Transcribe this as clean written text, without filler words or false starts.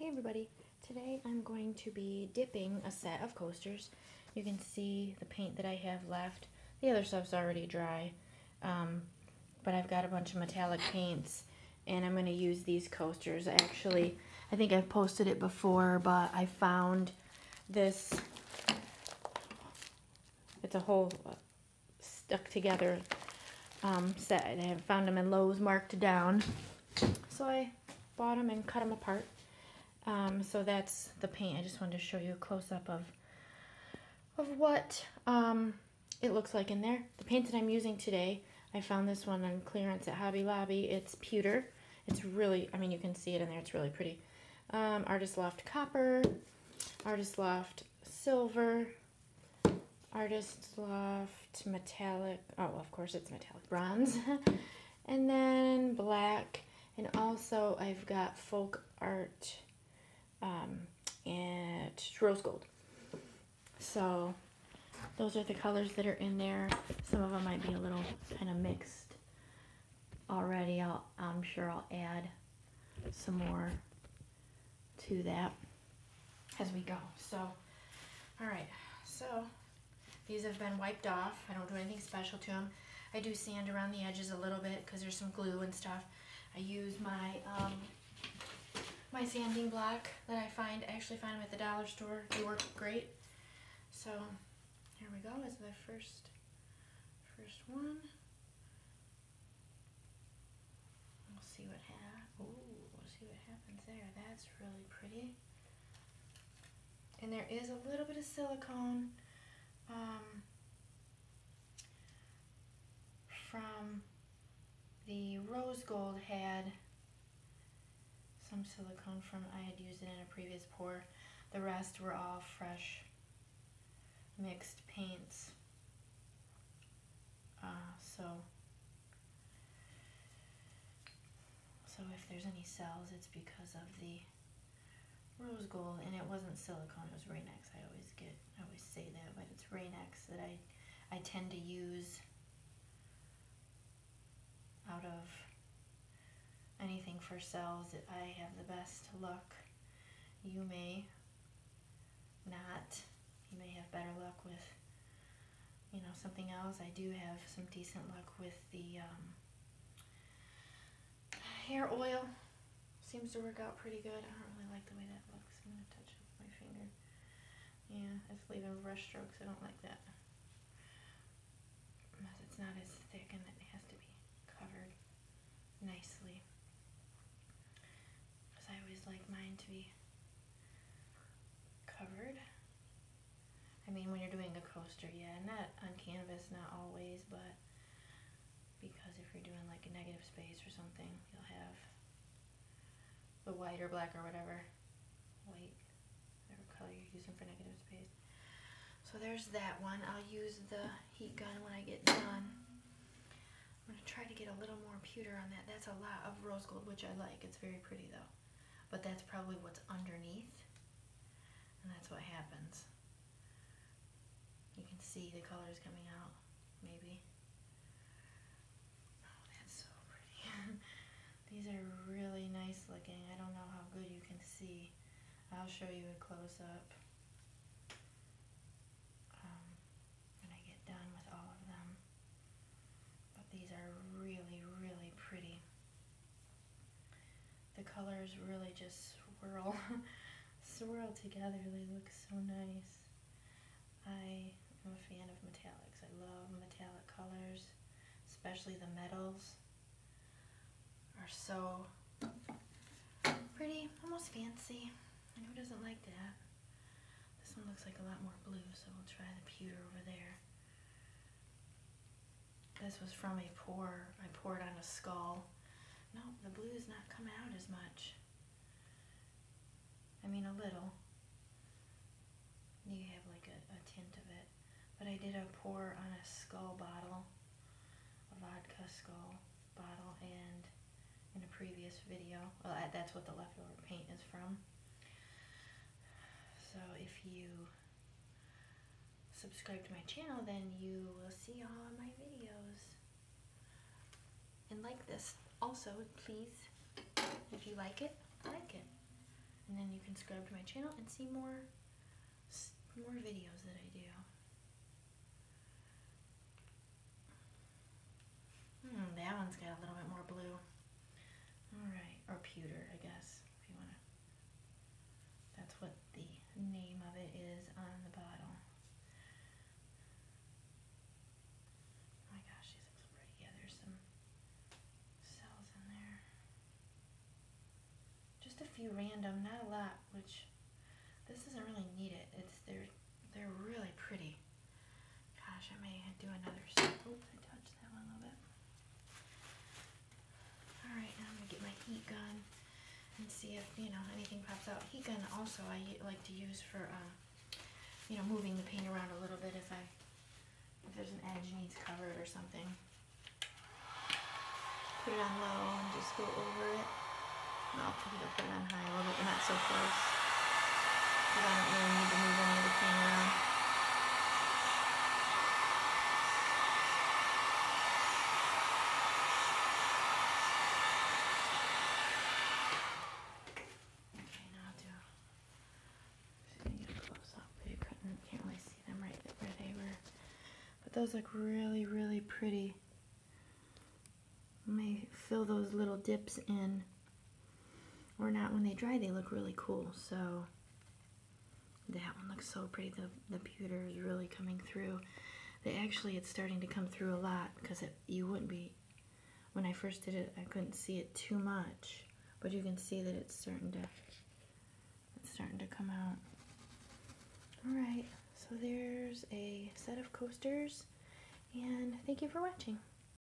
Hey everybody, today I'm going to be dipping a set of coasters. You can see the paint that I have left. The other stuff's already dry, but I've got a bunch of metallic paints and I'm going to use these coasters. Actually, I think I've posted it before, but I found this, it's a whole stuck together set. I have found them in Lowe's marked down, so I bought them and cut them apart. So that's the paint. I just wanted to show you a close-up of what it looks like in there. The paint that I'm using today, I found this one on clearance at Hobby Lobby. It's pewter. It's really, I mean, you can see it in there. It's really pretty. Artist Loft Copper, Artist Loft Silver, Artist Loft Metallic, oh, well, of course it's metallic bronze, and then black, and also I've got Folk Art and rose gold. So those are the colors that are in there. Some of them might be a little kind of mixed already. I'm sure I'll add some more to that as we go. So, all right, so these have been wiped off. I don't do anything special to them. I do sand around the edges a little bit because there's some glue and stuff. I use my my sanding block that I actually find them at the dollar store. They work great. So here we go. Is the first one. We'll see what happens there. That's really pretty. And there is a little bit of silicone from the rose gold had some silicone from, I had used it in a previous pour. The rest were all fresh mixed paints. So if there's any cells, it's because of the rose gold, and it wasn't silicone, it was Rain-X. I always say that, but it's Rain-X that I tend to use out of anything for cells. I have the best luck. You may not. You may have better luck with, you know, something else. I do have some decent luck with the hair oil. Seems to work out pretty good. I don't really like the way that looks. I'm going to touch it with my finger. Yeah, it's leaving brush strokes. I don't like that. It's not as thick and it has to be covered nicely. Because I always like mine to be covered. I mean, when you're doing a coaster, yeah, not on canvas, not always, but because if you're doing like a negative space or something, you'll have the white or black or whatever color you're using for negative space. So there's that one. I'll use the heat gun when I get done. I'm going to try to get a little more pewter on that. That's a lot of rose gold, which I like. It's very pretty though. But that's probably what's underneath. And that's what happens. You can see the colors coming out, maybe. Oh, that's so pretty. These are really nice looking. I don't know how good you can see. I'll show you a close-up when I get done with all of them. But these are really, really pretty. The colors really just swirl together. They look so nice. I am a fan of metallics. I love metallic colors, especially the metals are so pretty, almost fancy. And who doesn't like that? This one looks like a lot more blue, so we'll try the pewter over there. This was from a pour. I poured on a skull. No, the blue is not coming out as much. I mean, a little. You have like a tint of it. But I did a pour on a skull bottle, a vodka skull bottle, and in a previous video, well, that's what the leftover paint is from. So if you subscribe to my channel, then you will see all of my videos. And like this also, please. If you like it, like it. And then you can subscribe to my channel and see more videos that I do. That one's got a little bit more blue. Alright, or pewter, I guess, if you want to. That's what the name of it is on the bottle. Oh my gosh, these look so pretty. Yeah, there's some cells in there. Just a few random, not a lot, which this doesn't really need it. They're really pretty. Gosh, I may do another step. Oh, I touched that one a little bit. Alright, now I'm going to get my heat gun and see if, anything pops out. Heat gun also I like to use for, moving the paint around a little bit if there's an edge needs covered or something. Put it on low and just go over it. I'll put it on high a little bit, not so close. But I don't really need to move any of the paint around. Okay, now I'll do. See, I get close up, but you can't really see them right where they were. But those look really, really pretty. I may fill those little dips in. Or not. When they dry, they look really cool. So that one looks so pretty. The pewter is really coming through. It's starting to come through a lot because you wouldn't be. When I first did it, I couldn't see it too much, but you can see that it's starting to come out. All right. So there's a set of coasters, and thank you for watching.